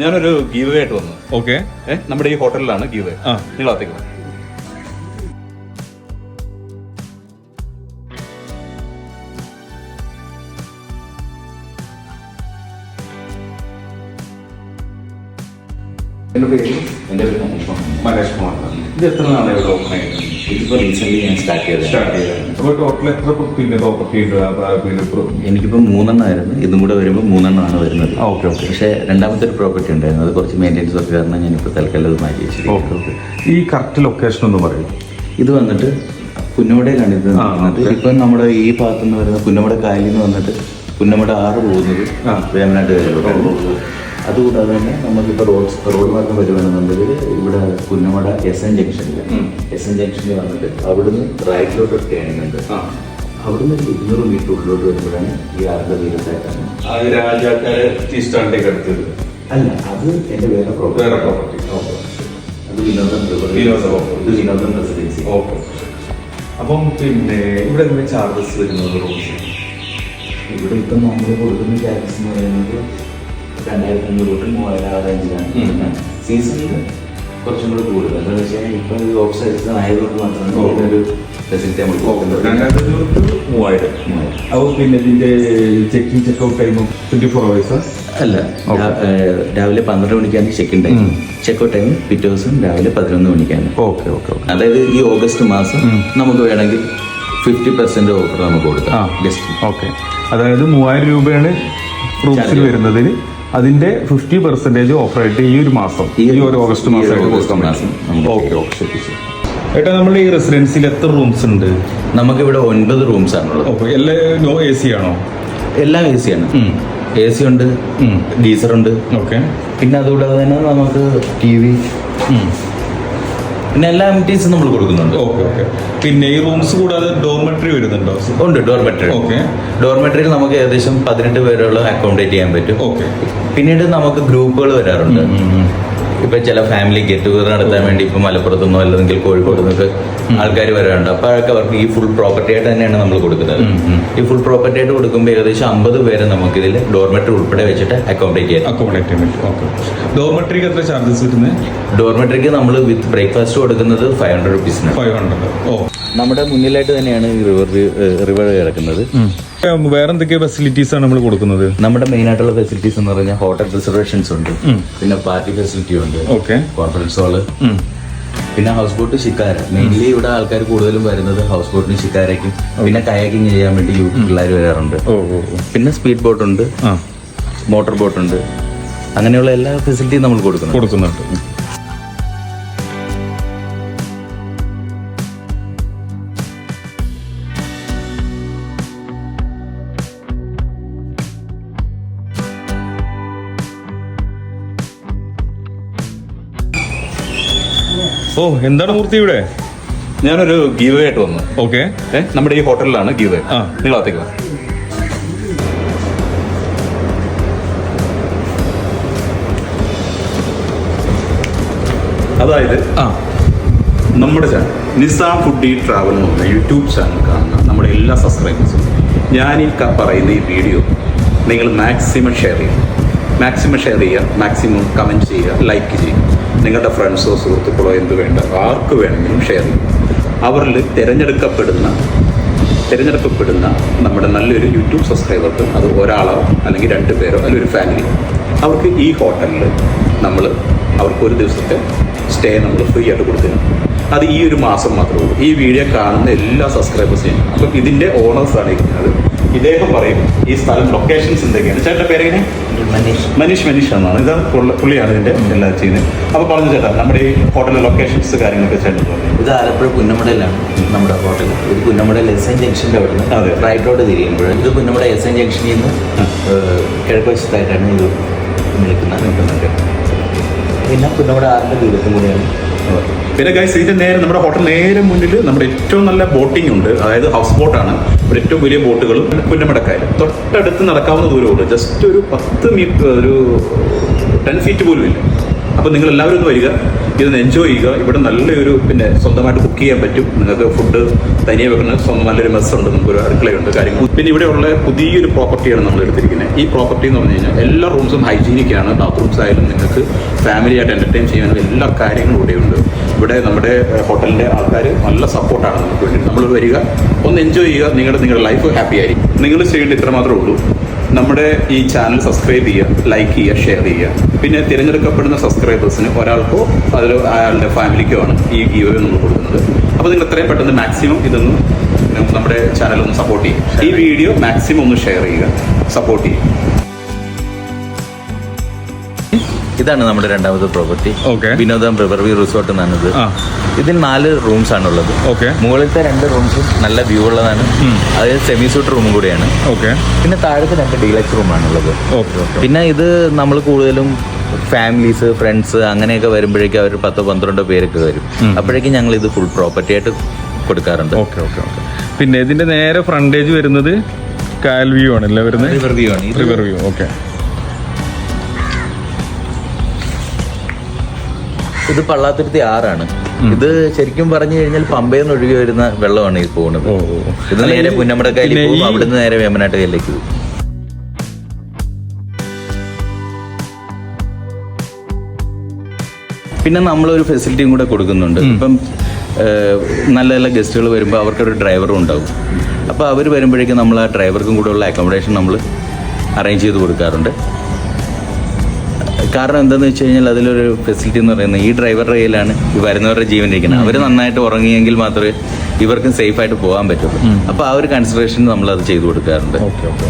ഞാനൊരു give away ആയിട്ട് വന്നു. ഓക്കെ, നമ്മുടെ ഈ ഹോട്ടലിലാണ് ഗീവ് അവേ. നിങ്ങളത്തേക്ക് എൻ്റെ പേര് മനേഷ് കുമാർ. ഇത് എത്ര നാളെ ഇവിടെ ഓപ്പൺ ആയിട്ട്? ഇതിപ്പോൾ റീസെന്റ് ഞാൻ സ്റ്റാർട്ട് ചെയ്തത്. അപ്പോൾ ടോട്ടൽ എത്ര പ്രോപ്പർട്ടി ഉണ്ട്? എനിക്കിപ്പോൾ 3 ആയിരുന്നു. ഇതും കൂടെ വരുമ്പോൾ 3 വരുന്നത്. Okay okay. പക്ഷേ രണ്ടാമത്തെ ഒരു പ്രോപ്പർട്ടി ഉണ്ടായിരുന്നു, അത് കുറച്ച് മെയിൻ്റെനൻസ് ഒക്കെ കാരണം ഞാനിപ്പോൾ തൽക്കാലം അത് മാറ്റി വെച്ചിരിക്കും. Okay okay. ഈ കറക്റ്റ് ലൊക്കേഷൻ ഒന്ന് പറയും. ഇത് വന്നിട്ട് പുന്നമടയിലാണ് ഇത് നിൽക്കുന്നത്. ഇപ്പം നമ്മുടെ ഈ ഭാഗത്തു നിന്ന് വരുന്ന പുന്നമട കായലിൽ നിന്ന് വന്നിട്ട് പുന്നമട 6 പോകുന്നത് വേമനാട്ട് കായലോട്ടാണ്. അതുകൂടാതെ തന്നെ നമുക്കിപ്പോൾ റോഡ് മാർഗം വരുവാണെന്നുണ്ടെങ്കിൽ ഇവിടെ പുന്നമട SN ജംഗ്ഷനിൽ വന്നിട്ട് അവിടുന്ന് റൈറ്റിലോട്ട് ടേണിംഗ് ഉണ്ട്. അവിടുന്ന് 200 മീറ്റർ ഉള്ളിലോട്ട് വരുമ്പോഴാണ് ഈ ആറിന്റെ തീരത്തായിട്ടാണ് രാജാക്കാരെ ടീ സ്റ്റാൻഡിലേക്ക് അടുത്തത് അല്ല, അത് എൻ്റെ വേറെ പ്രോപ്പർട്ടി. അത് വിനോദം റെസിഡൻസി. ഓക്കെ. അപ്പം പിന്നെ ഇവിടെ എങ്ങനെ ചാർജസ് വരുന്നത്? ഇവിടെ ഇപ്പം നമ്മൾ കൊടുക്കുന്ന ചാർജസ് എന്ന് പറയുന്നത് 2500 തൊട്ട് 3000 ആ റേഞ്ചിലാണ്. സീസണിൽ കുറച്ചും കൂടെ കൂടുതൽ. എന്താണെന്ന് വെച്ചാൽ ഇപ്പം ഇത് ഓഫ് സീസൺ ആയതുകൊണ്ട് മാത്രമാണ് ഒരു ഫെസിലിറ്റി നമ്മൾ കൊടുക്കുന്നത്. 2500 അപ്പോൾ പിന്നെ ഇതിന്റെ ചെക്കിംഗ് ചെക്കൗട്ട് ടൈമും 24 hours അല്ല, രാവിലെ 12 മണിക്കാണ് check in time. Checkout time പിറ്റേ ദിവസം രാവിലെ 11 മണിക്കാണ്. Okay okay. അതായത് ഈ ഓഗസ്റ്റ് മാസം നമുക്ക് വേണമെങ്കിൽ 50% ഓഫർ നമുക്ക് കൊടുക്കാം ഗസ്റ്റ്. ഓക്കെ. അതായത് 3000 രൂപയാണ് റൂംസിൽ വരുന്നതിന് അതിന്റെ 50% ഓഫറായിട്ട് ഈ ഒരു മാസം, ഈ ഒരു ഓഗസ്റ്റ് മാസമായിട്ട് കൊടുക്കാൻ പറ്റും. ഓക്കെ ഓക്കെ, ശരി ശരി. ഏട്ടാ, നമ്മുടെ ഈ റെസിഡൻസിൽ എത്ര റൂംസ് ഉണ്ട്? നമുക്കിവിടെ 9 റൂംസ് ആണുള്ളത്. ഓക്കെ. എല്ലാം AC ആണോ? എല്ലാം AC ആണ്. AC ഉണ്ട്, ഗീസർ ഉണ്ട്. ഓക്കെ. പിന്നെ അതുകൂടാതെ തന്നെ നമുക്ക് TV, പിന്നെ എല്ലാ അമിറ്റീസും നമ്മൾ കൊടുക്കുന്നുണ്ട്. Okay okay. പിന്നെ ഈ റൂംസ് കൂടാതെ ഡോർമെട്രി വരുന്നുണ്ടോ? ഉണ്ട്, ഡോർമെട്രി. ഓക്കെ. ഡോർമെട്രിയിൽ നമുക്ക് ഏകദേശം 18 പേരോളം അക്കോമഡേറ്റ് ചെയ്യാൻ പറ്റും. ഓക്കെ. പിന്നീട് നമുക്ക് ഗ്രൂപ്പുകൾ വരാറുണ്ട്. ഇപ്പൊ ചില ഫാമിലി ഗെറ്റ് ടുഗദർ നടത്താൻ വേണ്ടി ഇപ്പൊ മലപ്പുറത്തുനിന്നോ അല്ലെങ്കിൽ കോഴിക്കോട് നിന്നൊക്കെ ആൾക്കാർ വരാറുണ്ട്. അപ്പൊ അവർക്ക് ഈ ഫുൾ പ്രോപ്പർട്ടി ആയിട്ട് തന്നെയാണ് നമ്മൾ കൊടുക്കുന്നത്. ഈ ഫുൾ പ്രോപ്പർട്ടി ആയിട്ട് കൊടുക്കുമ്പോൾ ഏകദേശം 50 പേരെ നമുക്ക് ഇതിൽ ഡോർമെട്രി ഉൾപ്പെടെ വെച്ചിട്ട് അക്കോമഡേറ്റ് ചെയ്യാൻ പറ്റും. ഡോർമെട്രിക്ക് എത്ര ചാർജസ് വരുന്നത്? ഡോർമെട്രിക്ക് നമ്മൾ വിത്ത് ബ്രേക്ക്ഫാസ്റ്റ് കൊടുക്കുന്നത് 500 റുപ്പീസിനാണ്. 500. ഓ. നമ്മുടെ മുന്നിലായിട്ട് തന്നെയാണ് ഈ റിവർ കിടക്കുന്നത്. വേറെ എന്തൊക്കെ ഫെസിലിറ്റീസ് ആണ് നമ്മൾ കൊടുക്കുന്നത്? നമ്മുടെ മെയിൻ ആയിട്ടുള്ള ഫെസിലിറ്റീസ് എന്ന് പറഞ്ഞാൽ ഹോട്ടൽ റിസർവേഷൻസ് ഉണ്ട്, പിന്നെ പാർട്ടി ഫെസിലിറ്റി ഉണ്ട്, കോൺഫറൻസ് ഹാള്, പിന്നെ ഹൗസ് ബോട്ട്, ഷിക്കാര. മെയിൻലി ഇവിടെ ആൾക്കാർ കൂടുതലും വരുന്നത് ഹൗസ് ബോട്ടിനും ഷിക്കാരയ്ക്കും, പിന്നെ കയാക്കിങ് ചെയ്യാൻ വേണ്ടി പിള്ളേർ വരാറുണ്ട്. പിന്നെ സ്പീഡ് ബോട്ട് ഉണ്ട്, മോട്ടോർ ബോട്ട് ഉണ്ട്. അങ്ങനെയുള്ള എല്ലാ ഫെസിലിറ്റിയും നമ്മൾ കൊടുക്കുന്നുണ്ട്. ഓ, എന്താണ് മൂർത്തി ഇവിടെ? ഞാനൊരു ഗീവ് അവേ ആയിട്ട് വന്നു. ഓക്കെ. നമ്മുടെ ഈ ഹോട്ടലിലാണ് ഗീവ് അവേ. നിങ്ങളത്തേക്ക് വാ. അതായത് നമ്മുടെ ചാനൽ നിസാം ഫുഡി ട്രാവൽ എന്ന് പറഞ്ഞ യൂട്യൂബ് ചാനൽ കാണുന്ന നമ്മുടെ എല്ലാ സബ്സ്ക്രൈബേഴ്സും ഞാൻ ഈ പറയുന്ന ഈ വീഡിയോ നിങ്ങൾ മാക്സിമം ഷെയർ ചെയ്യുക, മാക്സിമം കമൻറ്റ് ചെയ്യുക, ലൈക്ക് ചെയ്യുക. നിങ്ങളുടെ ഫ്രണ്ട്സോ സുഹൃത്തുക്കളോ എന്ത് വേണ്ട ആർക്ക് വേണമെങ്കിലും ഷെയർ ചെയ്യും. അവരിൽ തിരഞ്ഞെടുക്കപ്പെടുന്ന നമ്മുടെ നല്ലൊരു യൂട്യൂബ് സബ്സ്ക്രൈബർക്ക്, അത് ഒരാളോ അല്ലെങ്കിൽ 2 പേരോ അല്ലെങ്കിൽ ഒരു ഫാമിലി, അവർക്ക് ഈ ഹോട്ടലിൽ നമ്മൾ അവർക്ക് ഒരു ദിവസത്തെ സ്റ്റേ നമ്മൾ ഫ്രീ ആയിട്ട് കൊടുത്തിരുന്നു. അത് ഈ ഒരു മാസം മാത്രമേ ഉള്ളൂ. ഈ വീഡിയോ കാണുന്ന എല്ലാ സബ്സ്ക്രൈബേഴ്സിനും. അപ്പം ഇതിൻ്റെ ഓണേഴ്സാണ് ഇരിക്കുന്നത്. ഇദ്ദേഹം പറയും ഈ സ്ഥലം ലൊക്കേഷൻസ് എന്തൊക്കെയാണ്. ചേട്ടൻ്റെ പേരെങ്ങനെ? മനീഷ് എന്നാണ്. ഇത് പുള്ളിയാണ് ഇതിൻ്റെ എല്ലാം ചെയ്യുന്നത്. അപ്പോൾ പറഞ്ഞു ചേട്ടാ, നമ്മുടെ ഈ ഹോട്ടലിലെ ലൊക്കേഷൻസ് കാര്യങ്ങളൊക്കെ ചേട്ടൻ പറഞ്ഞു. ഇത് ആലപ്പുഴ പുന്നമടയിലാണ് നമ്മുടെ ഹോട്ടൽ. ഇത് പുന്നമടയിൽ SN ജംഗ്ഷൻ്റെ അവിടെ റൈറ്റോട്ട് തിരിയുമ്പോൾ ഇത് പുന്നമട SN ജംഗ്ഷനിൽ നിന്ന് കിഴക്ക് വശത്തായിട്ടാണ് ഇത് നിൽക്കുന്നത്. പിന്നെ പുന്നമട 6ന്റെ തീരത്തും കൂടെയാണ്. പിന്നെ ഗൈസ്, ഇതിന്റെ നേരെ നമ്മുടെ ഹോട്ടൽ നേരെ മുന്നിൽ നമ്മുടെ ഏറ്റവും നല്ല ബോട്ടിംഗ് ഉണ്ട്. അതായത് ഹൗസ് ബോട്ടാണ്. ഇവിടെ ഏറ്റവും വലിയ ബോട്ടുകളും പുന്നമടക്കായൽ തൊട്ടടുത്ത് നടക്കാവുന്ന ദൂരമുണ്ട്. ജസ്റ്റ് ഒരു 10 മീറ്റർ, ഒരു 10 ഫീറ്റ് പോലും ഇല്ല. അപ്പോൾ നിങ്ങൾ എല്ലാവരും ഒന്ന് വരിക, ഇതൊന്ന് എൻജോയ് ചെയ്യുക. ഇവിടെ നല്ലൊരു പിന്നെ സ്വന്തമായിട്ട് കുക്ക് ചെയ്യാൻ പറ്റും. നിങ്ങൾക്ക് ഫുഡ് തനിയെ വെക്കുന്ന സ്വന്തം നല്ലൊരു മെസ്സുണ്ട്, നമുക്കൊരു അടുക്കളയുണ്ട്, കാര്യങ്ങൾ. പിന്നെ ഇവിടെയുള്ള പുതിയൊരു പ്രോപ്പർട്ടിയാണ് നമ്മൾ എടുത്തിരിക്കുന്നത്. ഈ പ്രോപ്പർട്ടി എന്ന് പറഞ്ഞു കഴിഞ്ഞാൽ എല്ലാ റൂംസും ഹൈജീനിക്കാണ്. ബാത്റൂംസ് ആയാലും നിങ്ങൾക്ക് ഫാമിലി ആയിട്ട് എൻ്റർടൈൻ ചെയ്യാനും എല്ലാ കാര്യങ്ങളും ഇവിടെയുണ്ട്. ഇവിടെ നമ്മുടെ ഹോട്ടലിൻ്റെ ആൾക്കാർ നല്ല സപ്പോർട്ടാണ് നമുക്ക് വേണ്ടി. നമ്മൾ വരിക, ഒന്ന് എൻജോയ് ചെയ്യുക, നിങ്ങളുടെ ലൈഫ് ഹാപ്പി ആയിരിക്കും. നിങ്ങൾ ചെയ്യേണ്ട ഇത്ര മാത്രമേ ഉള്ളൂ. നമ്മുടെ ഈ ചാനൽ സബ്സ്ക്രൈബ് ചെയ്യുക, ലൈക്ക് ചെയ്യുക, ഷെയർ ചെയ്യുക. പിന്നെ തിരഞ്ഞെടുക്കപ്പെടുന്ന സബ്സ്ക്രൈബേഴ്സിന് ഒരാൾക്കോ അതിൽ അയാളുടെ ഫാമിലിക്കോ ആണ് ഈ ഗീവ് നമ്മൾ കൊടുക്കുന്നത്. അപ്പോൾ നിങ്ങൾ എത്രയും പെട്ടെന്ന് മാക്സിമം ഇതൊന്ന് നമ്മുടെ ചാനലൊന്ന് സപ്പോർട്ട് ചെയ്യും. ഈ വീഡിയോ മാക്സിമം ഒന്ന് ഷെയർ ചെയ്യുക, സപ്പോർട്ട് ചെയ്യും. ഇതാണ് നമ്മുടെ രണ്ടാമത്തെ പ്രോപ്പർട്ടി, Okay. വിനോദം റിവർവ്യൂ റിസോർട്ട് എന്നാണിത്. ഇതിൽ 4 റൂംസ് ആണുള്ളത്. ഓക്കെ. മുകളിലത്തെ 2 റൂംസും നല്ല വ്യൂ ഉള്ളതാണ്. അത് സെമി സൂട്ട് റൂമും കൂടിയാണ്. ഓക്കെ. പിന്നെ താഴത്തെ 2 ഡീലക്സ് റൂമാണുള്ളത്. ഓക്കെ. ഓക്കെ. പിന്നെ ഇത് നമ്മൾ കൂടുതലും ഫാമിലീസ്, ഫ്രണ്ട്സ് അങ്ങനെയൊക്കെ വരുമ്പോഴേക്കും അവർ 10-12 പേരൊക്കെ വരും. അപ്പോഴേക്കും ഞങ്ങൾ ഇത് ഫുൾ പ്രോപ്പർട്ടി ആയിട്ട് കൊടുക്കാറുണ്ട്. ഓക്കെ. ഓക്കെ. ഓക്കെ. പിന്നെ ഇതിന്റെ നേരെ ഫ്രണ്ടേജ് വരുന്നത് കായൽ വ്യൂ ആണല്ലേ വരുന്നത്? റിവർ വ്യൂ ആണ്. River view. ഓക്കെ. ഇത് പള്ളാത്തുരുത്തി 6 ഇത് ശരിക്കും പറഞ്ഞു കഴിഞ്ഞാൽ പമ്പയിൽ നിന്ന് ഒഴുകി വരുന്ന വെള്ളമാണ് ഈ പോകുന്നത്. ഇത് നേരെ പുന്നമടക്കായലിൽ പോകും, അവിടുന്ന് നേരെ വേമ്പനാട്ടുകായലിലേക്ക് പോകും. പിന്നെ നമ്മളൊരു ഫെസിലിറ്റിയും കൂടെ കൊടുക്കുന്നുണ്ട്. ഇപ്പം നല്ല നല്ല ഗസ്റ്റുകൾ വരുമ്പോൾ അവർക്കൊരു ഡ്രൈവറും ഉണ്ടാവും. അപ്പോൾ അവർ വരുമ്പോഴേക്കും നമ്മൾ ആ ഡ്രൈവർക്കും കൂടെ ഉള്ള അക്കോമഡേഷൻ നമ്മൾ അറേഞ്ച് ചെയ്ത് കൊടുക്കാറുണ്ട്. കാരണം എന്താണെന്ന് വെച്ച് കഴിഞ്ഞാൽ അതിലൊരു ഫെസിലിറ്റി എന്ന് പറയുന്നത് ഈ ഡ്രൈവറുടെ കയ്യിലാണ് ഈ വരുന്നവരുടെ ജീവൻ ഇരിക്കുന്നത്. അവർ നന്നായിട്ട് ഉറങ്ങിയെങ്കിൽ മാത്രമേ ഇവർക്കും സേഫായിട്ട് പോകാൻ പറ്റുള്ളൂ. അപ്പോൾ ആ ഒരു കൺസിഡറേഷൻ നമ്മളത് ചെയ്തു കൊടുക്കാറുണ്ട്. ഓക്കെ. ഓക്കെ.